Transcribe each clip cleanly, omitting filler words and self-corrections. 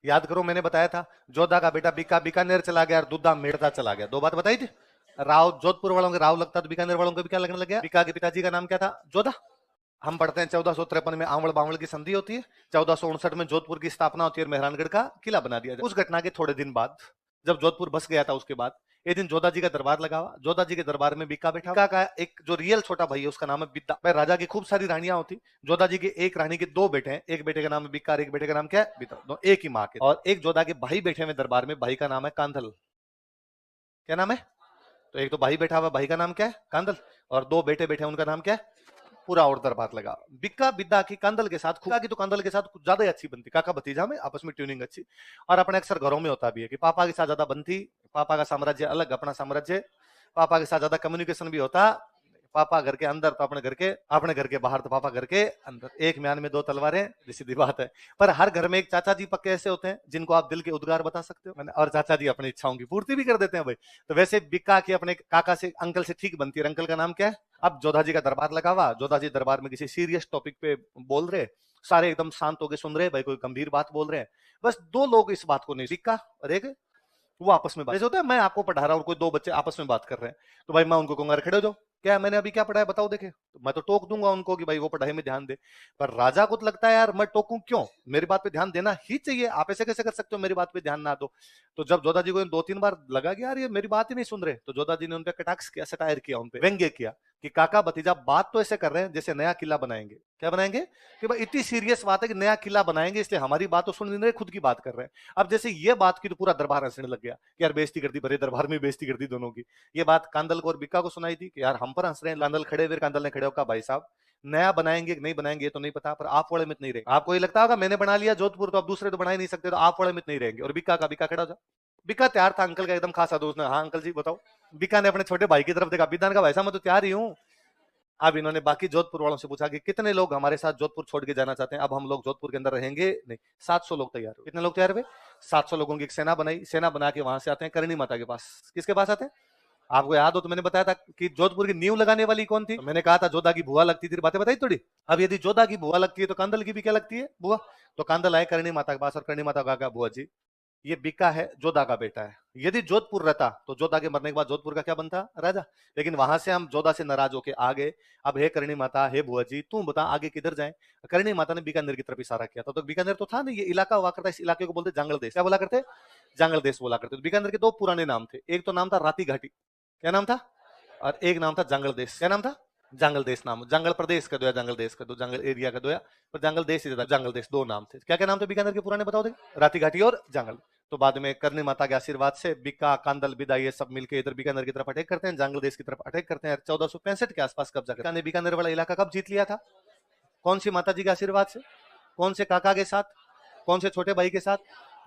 याद करो, मैंने बताया था जोधा का बेटा बीका बीकानेर चला गया और दुद्धा मेड़ता चला गया। दो बात बताई थी। राव जोधपुर वालों के राव लगता तो बीकानेर वालों को भी क्या लगने लग गया? बीका के पिताजी का नाम क्या था? जोधा। हम पढ़ते हैं 1453 में आवड़ बावड़ की संधि होती है, 1459 में जोधपुर की स्थापना होती है और मेहरानगढ़ का किला बना दिया जाता है। उस घटना के थोड़े दिन बाद, जब जोधपुर बस गया था, उसके बाद एक दिन जोधा जी का दरबार लगा हुआ। जोधा जी के दरबार में बीका बैठा। बीका का एक जो रियल छोटा भाई है उसका नाम है बिद्दा। भाई राजा की खूब सारी रानियां होती। जोधा जी के एक रानी के दो बेटे हैं, एक बेटे का नाम है बीका और एक बेटे का नाम क्या है? बिद्दा। दो एक ही माँ के। और एक जोधा के भाई बैठे हुए दरबार में, भाई का नाम है कांधल। क्या नाम है? तो एक तो भाई बैठा हुआ, भाई का नाम क्या है? कांधल। और दो बेटे बैठे हैं, उनका नाम क्या है? पूरा और दरबार लगा। बिक्का बिद्दा की कांदल के साथ, खुदा की तो कांदल के साथ कुछ ज्यादा ही अच्छी बनती, काका भतीजा में आपस में ट्यूनिंग अच्छी। और अपने अक्सर घरों में होता भी है कि पापा के साथ ज्यादा बनती, पापा का साम्राज्य अलग, अपना साम्राज्य, पापा के साथ ज्यादा कम्युनिकेशन भी होता। पापा घर के अंदर तो अपने घर के बाहर तो पापा घर के अंदर। एक म्यान में दो तलवारें, सीधी बात है। पर हर घर में एक चाचा जी पक्के ऐसे होते हैं जिनको आप दिल के उद्गार बता सकते हो, और चाचा जी अपनी इच्छाओं की पूर्ति भी कर देते हैं भाई। तो वैसे बिक्का की अपने काका से, अंकल से ठीक बनती है। अंकल का नाम क्या है? अब जोधा जी का दरबार लगा हुआ, जोधा जी दरबार में किसी सीरियस टॉपिक पे बोल रहे, सारे एकदम शांत होकर सुन रहे भाई, कोई गंभीर बात बोल रहे हैं। बस दो लोग इस बात को नहीं, बिक्का और एक वो आपस में बात। जैसे होता है मैं आपको पढ़ा रहा हूँ और कोई दो बच्चे आपस में बात कर रहे हैं, तो भाई मैं उनको कहूंगा खड़े हो जाओ, क्या मैंने अभी क्या पढ़ा है बताओ देखे। तो मैं तो टोक दूंगा उनको कि भाई वो पढ़ाई में ध्यान दे। पर राजा को तो लगता है यार मैं टोकूं क्यों, मेरी बात पे ध्यान देना ही चाहिए, आप ऐसे कैसे कर सकते हो मेरी बात पे ध्यान ना दो। तो जब जोधा जी को दो तीन बार लगा कि यार ये मेरी बात ही नहीं सुन रहे, तो जोधा जी ने उनपे कटाक्ष किया, सटायर किया, उनपे व्यंग्य किया कि काका भतीजा बात तो ऐसे कर रहे हैं जैसे नया किला बनाएंगे। क्या बनाएंगे? कि भाई इतनी सीरियस बात है कि नया किला बनाएंगे, इसलिए हमारी बात तो सुन नहीं रहे, खुद की बात कर रहे हैं। अब जैसे ये बात की तो पूरा दरबार हंसने लग गया कि यार बेइज्जती कर दी, भरे दरबार में बेइज्जती कर दी दोनों की। ये बात कांदल को और बिक्का को सुनाई थी कि यार हम पर हंस रहे हैं। कांदल खड़े हुए, कांदल ने खड़े होकर भाई साहब नया बनाएंगे कि नहीं बनाएंगे ये तो नहीं पता, पर आप वाले में नहीं रहेंगे। आपको ये लगता होगा मैंने बना लिया जोधपुर तो अब दूसरे तो बना ही नहीं सकते, तो आप वाले में नहीं रहेंगे। और बिक्का खड़ा हो जा। बिक्का तैयार था, अंकल का एकदम खासा दोस्त ने, हाँ अंकल जी बताओ। बिक्का ने अपने छोटे भाई की तरफ देखा, बिद्दान का भाई साहब मैं तो तैयार ही हूँ। अब इन्होंने बाकी जोधपुर वालों से पूछा कि कितने लोग हमारे साथ जोधपुर छोड़ के जाना चाहते हैं, अब हम लोग जोधपुर के अंदर रहेंगे नहीं। 700 लोग तैयार हो। कितने लोग तैयार हुए? 700 लोगों की एक सेना बनाई, सेना बना के वहां से आते हैं करणी माता के पास। किसके पास आते हैं? आपको याद हो तो मैंने बताया था कि जोधपुर की नींव लगाने वाली कौन थी, तो मैंने कहा था जोधा की बुआ लगती थी, बातें बताई थोड़ी। अब यदि जोधा की बुआ लगती है तो कांदल की भी क्या लगती है? बुआ। तो कांदल आए करणी माता के पास और करणी माता का बुआ जी ये बिक्का है, जोधा का बेटा है। यदि जोधपुर रहता तो जोधा के मरने के बाद जोधपुर का क्या बनता? राजा। लेकिन वहां से हम जोधा से नाराज होके आ गए। अब हे करणी माता, हे बुआ जी, तुम बता आगे किधर जाएं। करणी माता ने बीकानेर की तरफ इशारा किया था। तो बीकानेर तो था नहीं, ये इलाका हुआ करता, इस इलाके को बोलते जंगल देश। क्या बोला करते? जंगल देश बोला करते। तो बीकानेर के दो पुराने नाम थे, एक तो नाम था राती घाटी। क्या नाम था? और एक नाम था जंगल देश। क्या नाम था? जंगल देश। नाम जंगल प्रदेश का दो या जंगल देश का दो, जंगल एरिया का दो या, पर जंगल देश ही था। जंगल देश दो नाम थे। क्या क्या नाम थे बीकानेर के पुराने बताओ थे? राती घाटी और जंगल। तो बाद में करणी माता के आशीर्वाद से बिक्का कांदल बिदा ये सब मिलकर इधर बीकानेर की तरफ अटैक करते हैं, जंगल देश की तरफ अटैक करते हैं। 1465 के आसपास कब्जा करते हैं। बीकानेर वाला इलाका कब जीत लिया था? कौन सी माता जी के आशीर्वाद से? कौन से काका के साथ? कौन से छोटे भाई के साथ?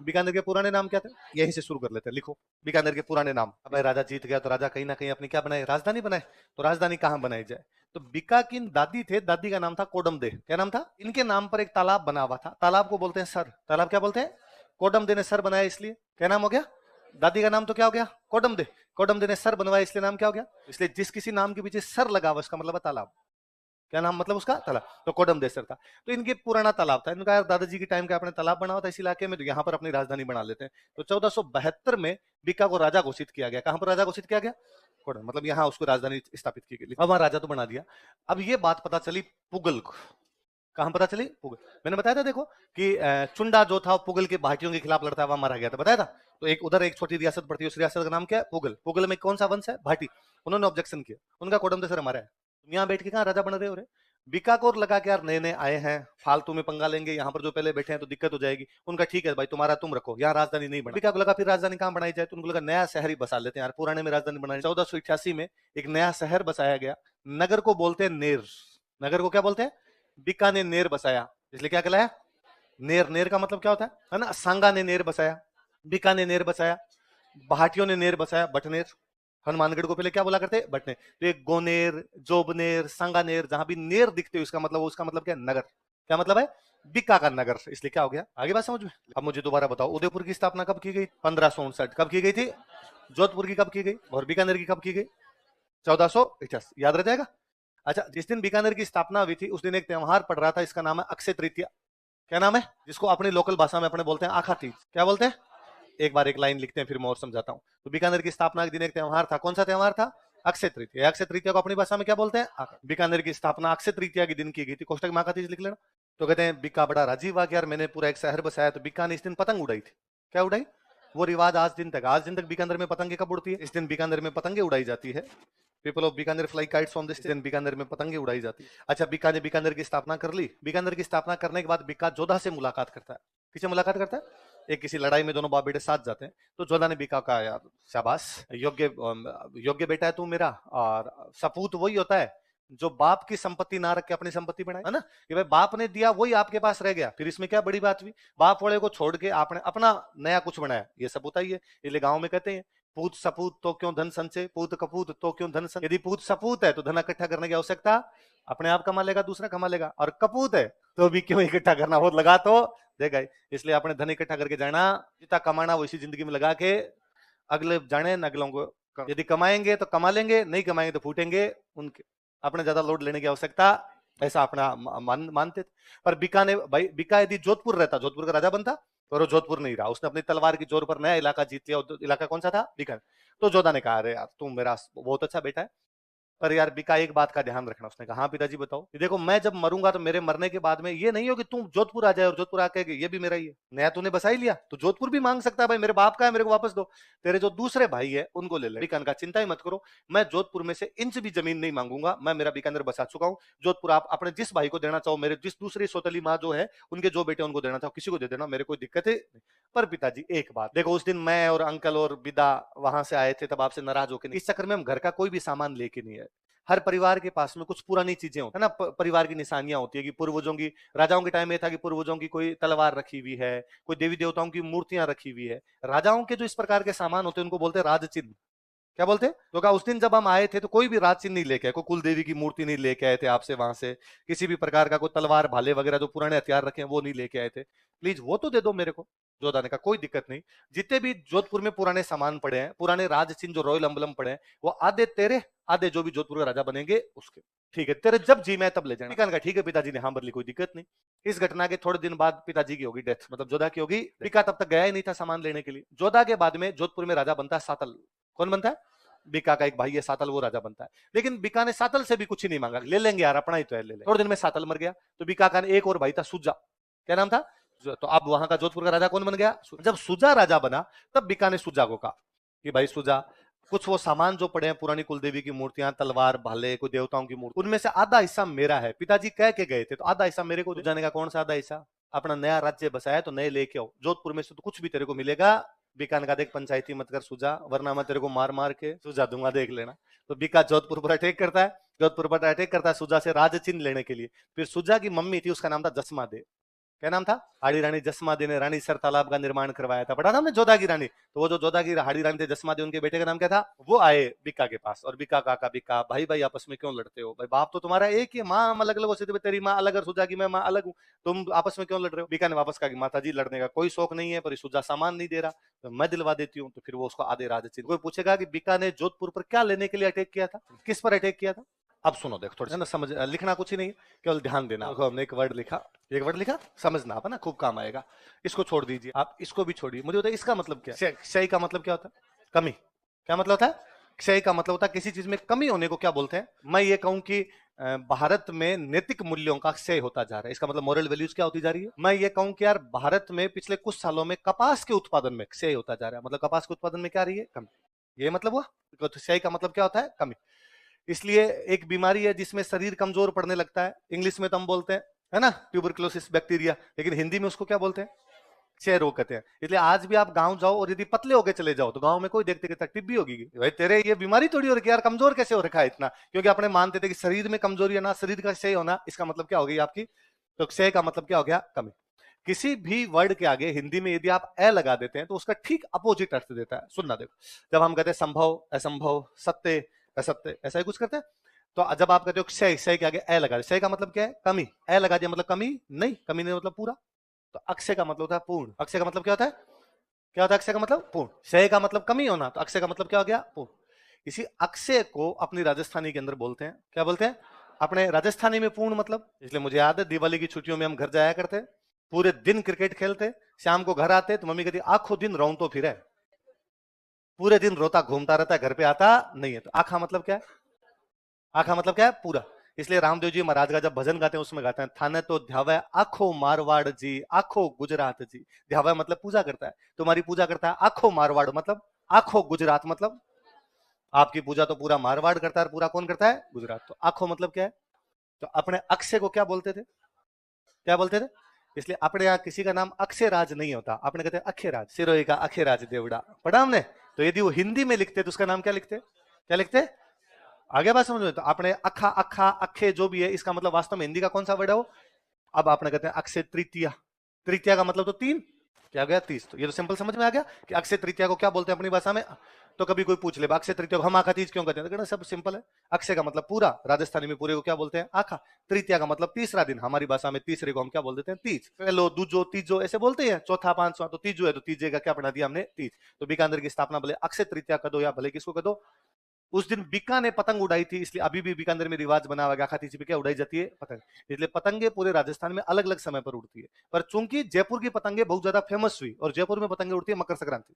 बीकानेर के पुराने नाम क्या थे? यहीं से शुरू कर लेते हैं, लिखो बीकानेर के पुराने नाम। अब राजा जीत गया तो राजा कहीं ना कहीं अपनी क्या बनाए? राजधानी बनाए। तो राजधानी कहां बनाई जाए? तो बिक्का की दादी थे, दादी का नाम था कोडमदे। क्या नाम था? इनके नाम पर एक तालाब बना हुआ था, तालाब को बोलते हैं सर। तालाब क्या बोलते हैं? कोडमदे ने सर बनाया इसलिए। क्या नाम हो गया? दादी का नाम तो क्या हो गया? कोडमदे। कोडमदे ने सर बनवाया इसलिए नाम क्या हो गया? इसलिए जिस किसी नाम के पीछे सर लगा हुआ उसका मतलब है तालाब। क्या नाम मतलब उसका? तालाब। तो कोडम देसर था। तो इनके पुराना तालाब था, इनका यार दादाजी के टाइम का अपने तालाब बना हुआ था इस इलाके में, तो यहाँ पर अपनी राजधानी बना लेते हैं। तो 1472 में बिक्का को राजा घोषित किया गया। कहां पर राजा घोषित किया गया? कोडम, मतलब यहाँ उसको राजधानी स्थापित की गई। अब वहां राजा तो बना दिया। अब ये बात पता चली पुगल को। कहां पता चली? पुगल। मैंने बताया था देखो कि चुंडा जो था पुगल के भाटियों के खिलाफ लड़ता हुआ मारा गया था, बताया था। तो एक उधर एक छोटी रियासत पड़ती है, उस रियासत का नाम क्या है? पुगल। पुगल में कौन सा वंश है? भाटी। उन्होंने ऑब्जेक्शन किया, उनका कोडम देसर हमारा है, तुम यहाँ बैठ के कहाँ राजा बन रहे हो रे। बिका को लगा कि यार नए नए आए हैं, फालतू में पंगा लेंगे, यहाँ पर जो पहले बैठे हैं तो दिक्कत हो जाएगी। उनका ठीक है भाई तुम्हारा तुम रखो, यहाँ राजधानी नहीं बना। बिका को लगा फिर राजधानी कहाँ बनाई जाए, तो उनको लगा नया शहर ही बसा लेते हैं यार, पुराने में राजधानी बनाई। 1488 में एक नया शहर बसाया गया, नगर को बोलते हैं नेर। नगर को क्या बोलते हैं? बिका ने नेर बसाया, इसलिए क्या कहलाया? नेर। नेर का मतलब क्या होता है ना? सांगा ने नेर बसाया, बिका ने नेर बसाया, भाटियों ने नेर बसाया, बटनेर। हनुमानगढ़ को पहले क्या बोला करते? बटनेर। तो एक गोनेर, जोबनेर, सांगानेर, जहां भी नेर दिखते हो उसका मतलब क्या? नगर। क्या मतलब है? बिक्का का नगर। इसलिए क्या हो गया? आगे बात समझ में? अब मुझे दोबारा बताओ, उदयपुर की स्थापना कब की गई? 1559। कब की गई थी? जोधपुर की कब की गई? और बीकानेर की कब की गई? 1488। याद रह जाएगा। अच्छा, जिस दिन बीकानेर की स्थापना हुई थी उस दिन एक त्योहार पड़ रहा था, इसका नाम है अक्षय तृतीया। क्या नाम है जिसको अपनी लोकल भाषा में अपने बोलते हैं आखा तीज, क्या बोलते हैं? एक बार एक लाइन लिखते हैं फिर मैं और समझाता हूँ। तो बीकानेर की स्थापना के दिन एक त्योहार था, कौन सा त्योहार था? अक्षय तृतीया। अक्षय तृतीया को अपनी भाषा में क्या बोलते हैं? बीकानेर की स्थापना अक्षय तृतीया के दिन की गई थी, कोष्टक में आखा तीज लिख लेना। तो कहते हैं बीका बड़ा राजीव आ गया यार, मैंने पूरा एक शहर बसाया। तो बीका ने इस दिन पतंग उड़ाई थी, क्या उड़ाई? वो रिवाज आज दिन तक बीकानेर में पतंगे कब उड़ती है? इस दिन बीकानेर में पतंगे उड़ाई जाती है। People of Bikaner fly kites on this दिन, बीकानेर में पतंगे उड़ाई जाती है। अच्छा, बीका ने बीकानेर की स्थापना कर ली। बीकानेर की स्थापना करने के बाद बीका जोधा से मुलाकात करता है। किससे मुलाकात करता है? एक किसी लड़ाई में दोनों बाप बेटे साथ जाते हैं। तो जोधा ने बीका कहा यार शाबाश, योग्य बेटा है तू मेरा, और सपूत वही होता है जो बाप की संपत्ति ना रख के अपनी संपत्ति बनाए, है ना? कि भाई बाप ने दिया वही आपके पास रह गया, फिर इसमें क्या बड़ी बात हुई? बाप वाले को छोड़ के आपने अपना नया कुछ बनाया, ये सपूत ही है। इसलिए गांव में कहते हैं पूत सपूत तो क्यों धन संचय, पूत कपूत तो क्यों धन संचय। यदि पूत सपूत है तो धन इकट्ठा करने की आवश्यकता, अपने आप कमा लेगा, दूसरा कमा लेगा। और कपूत है तो भी क्यों इकट्ठा करना, वो लगा तो देगा। इसलिए अपने धन इकट्ठा करके जाना, जितना कमाना वो इसी जिंदगी में लगा के अगले जाने न अगलों को। यदि कमाएंगे तो कमा लेंगे, नहीं कमाएंगे तो फूटेंगे उनके, अपने ज्यादा लोड लेने की आवश्यकता, ऐसा अपना मानते थे। पर बीका ने, भाई बीका यदि जोधपुर रहता, जोधपुर का राजा बनता, पर वो जोधपुर नहीं रहा, उसने अपनी तलवार की जोर पर नया इलाका जीत लिया। इलाका कौन सा था? बीकानेर। तो जोधा ने कहा अरे यार तुम मेरा बहुत अच्छा बेटा है, पर यार बीका एक बात का ध्यान रखना। उसने कहा हाँ पिताजी बताओ। देखो मैं जब मरूंगा तो मेरे मरने के बाद में ये नहीं हो कि तुम जोधपुर आ जाए और जोधपुर आके ये भी मेरा ही है। नया तूने बसा ही लिया तो जोधपुर भी मांग सकता है, भाई मेरे बाप का है, मेरे को वापस दो। तेरे जो दूसरे भाई है उनको ले ले। बीकानेर का चिंता ही मत करो, मैं जोधपुर में से इंच भी जमीन नहीं मांगूंगा, मैं मेरा बीकानेर बसा चुका हूँ। जोधपुर आप अपने जिस भाई को देना चाहो, मेरे जिस दूसरी सौतली माँ जो है उनके जो बेटे उनको देना चाहो, किसी को दे देना, मेरे कोई दिक्कत है। पर पिताजी एक बात देखो, उस दिन मैं और अंकल और विदा वहां से आए थे, तब आपसे नाराज होकर इस चक्कर में हम घर का कोई भी सामान लेके नहीं आए। हर परिवार के पास में कुछ पुरानी चीजें होती है ना, परिवार की निशानियां होती है कि पूर्वजों की, राजाओं के टाइम में था कि पूर्वजों की कोई तलवार रखी हुई है, कोई देवी देवताओं की मूर्तियां रखी हुई है। राजाओं के जो इस प्रकार के सामान होते हैं उनको बोलते हैं राज चिन्ह। क्या बोलते हैं? तो कहा उस दिन जब हम आए थे तो कोई भी राज चिन्ह नहीं लेके आए, कोई कुल देवी की मूर्ति नहीं लेके आए थे आपसे वहां से, किसी भी प्रकार का कोई तलवार भाले वगैरह जो पुराने हथियार रखे हैं वो नहीं लेके आए थे, प्लीज वो तो दे दो मेरे को। जोधा ने कहा कोई दिक्कत नहीं, जितने भी जोधपुर में पुराने सामान पड़े हैं, पुराने राज चिन्ह जो रॉयल एम्बलम पड़े हैं, वो आधे तेरे, आधे जो भी जोधपुर का राजा बनेंगे उसके। ठीक है, तेरे जब जी मैं तब ले जाना। कहा ठीक है पिताजी ने हाँ बदली, कोई दिक्कत नहीं। इस घटना के थोड़े दिन बाद पिताजी की होगी डेथ, मतलब जोधा की होगी। पिका तब तक गया ही नहीं था सामान लेने के लिए। जोधा के बाद में जोधपुर में राजा बनता है सातल। कौन बनता है? बीका का एक भाई है सातल, वो राजा बनता है। लेकिन बीका ने सातल से भी कुछ ही नहीं मांगा, ले लेंगे यार अपना ही तो है, ले ले। थोड़े दिन में सातल मर गया, तो बीका का एक और भाई था सुजा। क्या नाम था? तो अब वहां का जोधपुर का राजा कौन बन गया? जब सुजा राजा बना तब बीका ने सुजा को कहा कि भाई सुजा, कुछ वो सामान जो पड़े हैं, पुरानी कुलदेवी की मूर्तियां, तलवार भाले, कोई देवताओं की मूर्ति, उनमें से आधा हिस्सा मेरा है। पिताजी कह के गए थे तो आधा हिस्सा मेरे को जाने का। कौन सा आधा हिस्सा? अपना नया राज्य बसाया तो नए लेके आओ, जोधपुर में से तो कुछ भी तेरे को मिलेगा। बीकान का देख पंचायती मत कर सुजा, वरना मैं तेरे को मार मार के सुजा दूंगा, देख लेना। तो बीका जोधपुर पर अटैक करता है, जोधपुर पर अटैक करता है सुजा से राज चिन्ह लेने के लिए। फिर सुजा की मम्मी थी, उसका नाम था जसमा दे। क्या नाम था? हाड़ी रानी जसमा दे ने रानी सर तालाब का निर्माण करवाया था, पढ़ा था हमने जोधा की रानी। तो वो जो जोधा की हाड़ी रानी थे जसमा दे, उनके बेटे का नाम क्या था? वो आए बीका के पास और बीका काका बीका भाई भाई आपस में क्यों लड़ते हो? भाई बाप तो तुम्हारा एक ही है, माँ हम अलग अलग हो सकते, तेरी माँ अलग और सुजा की मैं माँ अलग हूँ, तुम आपस में क्यों लड़ रहे हो? बीका ने वापस कहा कि माता जी लड़ने का कोई शौक नहीं है, पर सुजा सामान नहीं दे रहा तो मैं दिलवा देती हूँ। तो फिर वो उसको आधे राज चिन्ह। कोई पूछेगा कि बीका ने जोधपुर पर क्या लेने के लिए अटैक किया था, किस पर अटैक किया था? अब सुनो, देखो थोड़ा ना समझ, लिखना कुछ ही नहीं, केवल ध्यान देना। हमने एक वर्ड लिखा, एक वर्ड लिखा, समझना आप ना, खूब काम आएगा। इसको छोड़ दीजिए, आप इसको भी छोड़िए। मुझे बताइए इसका मतलब क्या है? क्षय का मतलब क्या होता है? कमी। क्या मतलब होता है? क्षय का मतलब होता है किसी चीज में कमी होने को क्या बोलते हैं? मैं ये कहूं कि भारत में नैतिक मूल्यों का क्षय होता जा रहा है, इसका मतलब मोरल वैल्यूज क्या होती जा रही है? मैं ये कहूं कि यार भारत में पिछले कुछ सालों में कपास के उत्पादन में क्षय होता जा रहा है, मतलब कपास के उत्पादन में क्या रही है? कमी। ये मतलब हुआ। क्षय का मतलब क्या होता है? कमी। इसलिए एक बीमारी है जिसमें शरीर कमजोर पड़ने लगता है, इंग्लिश में तो हम बोलते हैं है ना ट्यूबरक्लोसिस बैक्टीरिया, लेकिन हिंदी में उसको क्या बोलते हैं? क्षय रोग कहते हैं। इसलिए आज भी आप गांव जाओ और यदि पतले होके चले जाओ तो गांव में कोई देखते कहता टिब्बी होगी, भाई तेरे ये बीमारी थोड़ी हो रही है यार, कमजोर कैसे हो रखा है इतना? क्योंकि अपने मानते थे कि शरीर में कमजोरी है ना, शरीर का क्षय होना, इसका मतलब क्या हो गई आपकी? तो क्षय का मतलब क्या हो गया? कमी। किसी भी वर्ड के आगे हिंदी में यदि आप ए लगा देते हैं तो उसका ठीक अपोजिट अर्थ देता है। सुनना देखो, जब हम कहते हैं संभव, असंभव, सत्य, असत्य, ऐसा ही कुछ करते हैं। तो जब आप कहते हो क्षय, क्षय के आगे ए लगा दे, क्षय का मतलब क्या है? कमी। ए लगा दिया मतलब कमी नहीं, कमी नहीं मतलब पूरा। तो अक्षय का मतलब होता है पूर्ण। अक्षय का मतलब क्या होता है? क्या होता है अक्षय का मतलब? पूर्ण। क्षय का मतलब कमी होना, तो अक्षय का मतलब क्या हो गया? पूर्ण। इसी अक्षय को अपनी राजस्थानी के अंदर बोलते हैं, क्या बोलते हैं? अपने राजस्थानी में पूर्ण मतलब, इसलिए मुझे याद है दिवाली की छुट्टियों में हम घर जाया करते हैं पूरे दिन क्रिकेट खेलते, शाम को घर आते तो मम्मी कहती आखो दिन रोऊं तो फिर है, पूरे दिन रोता घूमता रहता है, घर पे आता नहीं है। तो आखा मतलब क्या है? आखा मतलब क्या है? पूरा। इसलिए रामदेव जी महाराज का जब भजन गाते हैं उसमें गाते हैं, थाने तो ध्यावे आखो मारवाड़ जी, आखो गुजरात जी। ध्यावे मतलब पूजा करता है, तुम्हारी पूजा करता है आखो मारवाड़, मतलब आखो गुजरात, मतलब आपकी पूजा तो पूरा मारवाड़ करता है, पूरा कौन करता है? गुजरात। तो आखो मतलब क्या है? तो अपने अक्षय को क्या बोलते थे? क्या बोलते थे? इसलिए अपने यहाँ किसी का नाम अक्षय राज नहीं होता, अपने कहते हैं अक्षय राज, सिरोही का अक्षय राज देवड़ा, पढ़ा हमने। तो यदि वो हिंदी में लिखते तो उसका नाम क्या लिखते? क्या लिखते? आगे बात समझ में? तो आपने अखा अखा अखे जो भी है, इसका मतलब वास्तव में हिंदी का कौन सा वर्ड है वो? अब आपने कहते हैं अक्षय तृतीया, तृतीया का मतलब तो तीन, क्या गया? 30। तो ये तो सिंपल समझ में आ गया कि अक्षय तृतीया को क्या बोलते हैं अपनी भाषा में। तो कभी कोई पूछ ले अक्षय तृतीया को हम आखा तीज क्यों कहते हैं, तो सब सिंपल है। अक्षय का मतलब पूरा, राजस्थानी में पूरे को क्या बोलते हैं? आखा। तृतीया का मतलब तीसरा दिन, हमारी भाषा में तीसरे को हम क्या बोल देते हैं? तीज। पहलो दूजो तीजो ऐसे बोलते हैं, चौथा पांचवा, तो तीजो है तो तीजे का क्या बना दिया हमने? तीज। तो बीकानेर की स्थापना भले अक्षय तृतीया कर दो या भले किसको कर दो, उस दिन बीका ने पतंग उड़ाई थी, इसलिए अभी भी बीकानेर में रिवाज बना हुआ है, पे क्या उड़ाई जाती है? पतंग। इसलिए पतंगे पूरे राजस्थान में अलग अलग समय पर उड़ती है, पर चूंकि जयपुर की पतंगे बहुत ज्यादा फेमस हुई और जयपुर में पतंगे उड़ती है मकर संक्रांति।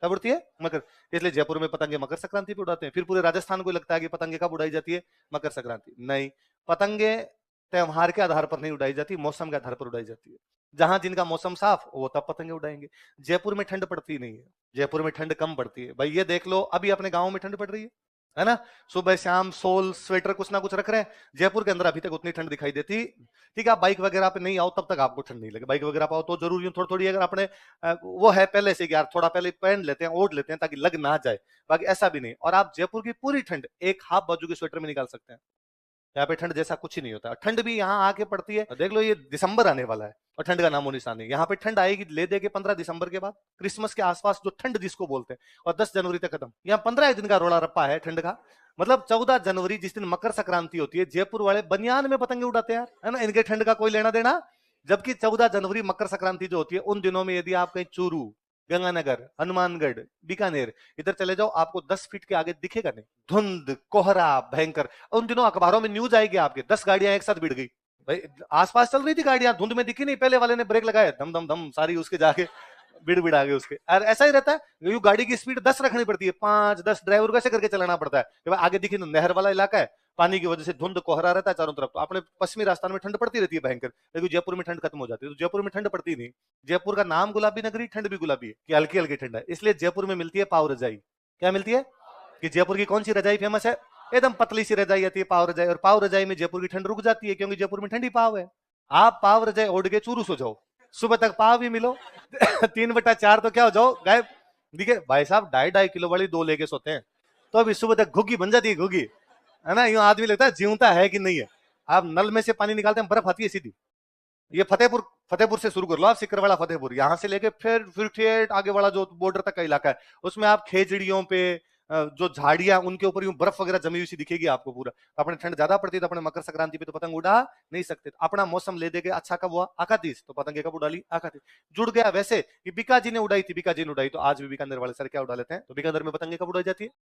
कब उड़ती है? मकर। इसलिए जयपुर में पतंगे मकर संक्रांति पे उड़ाते हैं। फिर पूरे राजस्थान को लगता है कि पतंगे कब उड़ाई जाती है? मकर संक्रांति। नहीं, पतंगे त्योहार के आधार पर नहीं उड़ाई जाती, मौसम के आधार पर उड़ाई जाती है। जहां जिनका मौसम साफ वो तब पतंगे उड़ाएंगे। जयपुर में ठंड पड़ती नहीं है, जयपुर में ठंड कम पड़ती है भाई, ये देख लो अभी अपने गांव में ठंड पड़ रही है ना, सुबह शाम सोल स्वेटर कुछ ना कुछ रख रहे हैं। जयपुर के अंदर अभी तक उतनी ठंड दिखाई देती। ठीक है, आप बाइक वगैरह पे नहीं आओ तब तक आपको ठंड नहीं लगे, बाइक वगैरह पे आओ तो जरूरी थोड़ी थोड़ी, अगर अपने वो है पहले से यार थोड़ा पहले पहन लेते हैं, ओढ़ लेते हैं ताकि लग ना जाए, बाकी ऐसा भी नहीं। और आप जयपुर की पूरी ठंड एक हाफ बाजू के स्वेटर में निकाल सकते हैं। यहाँ पे ठंड जैसा कुछ ही नहीं होता, ठंड भी यहाँ आके पड़ती है। देख लो ये दिसंबर आने वाला है और ठंड का नामो निशान नहीं। यहाँ पे ठंड आएगी ले दे के 15 दिसंबर के बाद, क्रिसमस के आसपास जो ठंड जिसको बोलते हैं, और 10 जनवरी तक खत्म। यहाँ 15 दिन का रोड़ा रप्पा है ठंड का। मतलब 14 जनवरी जिस दिन मकर संक्रांति होती है, जयपुर वाले बनियान में पतंगे उड़ाते हैं यार, है ना, इनके ठंड का कोई लेना देना। जबकि 14 जनवरी मकर संक्रांति जो होती है, उन दिनों में यदि आप कहीं चूरू, गंगानगर, हनुमानगढ़, बीकानेर इधर चले जाओ, आपको 10 फीट के आगे दिखेगा नहीं, धुंध कोहरा भयंकर। उन दिनों अखबारों में न्यूज आएगी आपके 10 गाड़ियां एक साथ भिड़ गई भाई, आसपास चल रही थी गाड़ियां, धुंध में दिखी नहीं, पहले वाले ने ब्रेक लगाए, धम धम धम सारी उसके जाके बिड़ आ गए उसके। और ऐसा ही रहता है, यू गाड़ी की स्पीड 10 रखनी पड़ती है, 5-10 ड्राइवर कैसे करके चलाना पड़ता है कि भाई आगे दिखी तो नहर वाला इलाका है, पानी की वजह से धुंध कोहरा रहता है चारों तरफ। तो अपने पश्चिमी राजस्थान में ठंड पड़ती रहती है भयंकर, लेकिन जयपुर में ठंड खत्म हो जाती है। तो जयपुर में ठंड पड़ती नहीं। जयपुर का नाम गुलाबी नगरी, ठंड भी गुलाबी है कि हल्की हल्की ठंड है। इसलिए जयपुर में मिलती है पाव रजाई। क्या मिलती है? कि जयपुर की कौन सी रजाई फेमस है? एकदम पतली सी रजाई आती है पाव रजाई, और पाव रजाई में जयपुर की ठंड रुक जाती है क्योंकि जयपुर में ठंडी पाव है। आप पाव रजाई ओढ़ के चूरू सो जाओ, सुबह तक पाव भी मिलो 3/4 तो क्या हो जाओ गायब। देखिए भाई साहब 2.5-2.5 किलो वाली 2 लेके सोते हैं तो अभी सुबह तक घुग्गी बन जाती है, घुग्गी, है ना, यूं आदमी लगता है जीवता है कि नहीं है। आप नल में से पानी निकालते हैं, बर्फ आती है सीधी। ये फतेहपुर, फतेहपुर से शुरू कर लो आप, सिकरवाड़ा फतेहपुर, यहां से लेके फिर ठेठ आगे वाला जो बॉर्डर तक का इलाका है, उसमें आप खेजड़ियों पे जो झाड़ियां उनके ऊपर यूं बर्फ वगैरह जमी हुई सी दिखेगी आपको पूरा। अपने ठंड ज्यादा पड़ती है तो अपने मकर संक्रांति पे तो पतंग उड़ा नहीं सकते। अपना मौसम ले देके अच्छा कब हुआ? आकातीज, तो पतंगे कब उड़ा ली? आकातीज। जुड़ गया वैसे कि बीका जी ने उड़ाई थी, बीका जी ने उड़ाई, तो आज भी बीकानेर वाले सर क्या उड़ा लेते हैं, तो बीकानेर में पतंगे कब उड़ाई जाती है?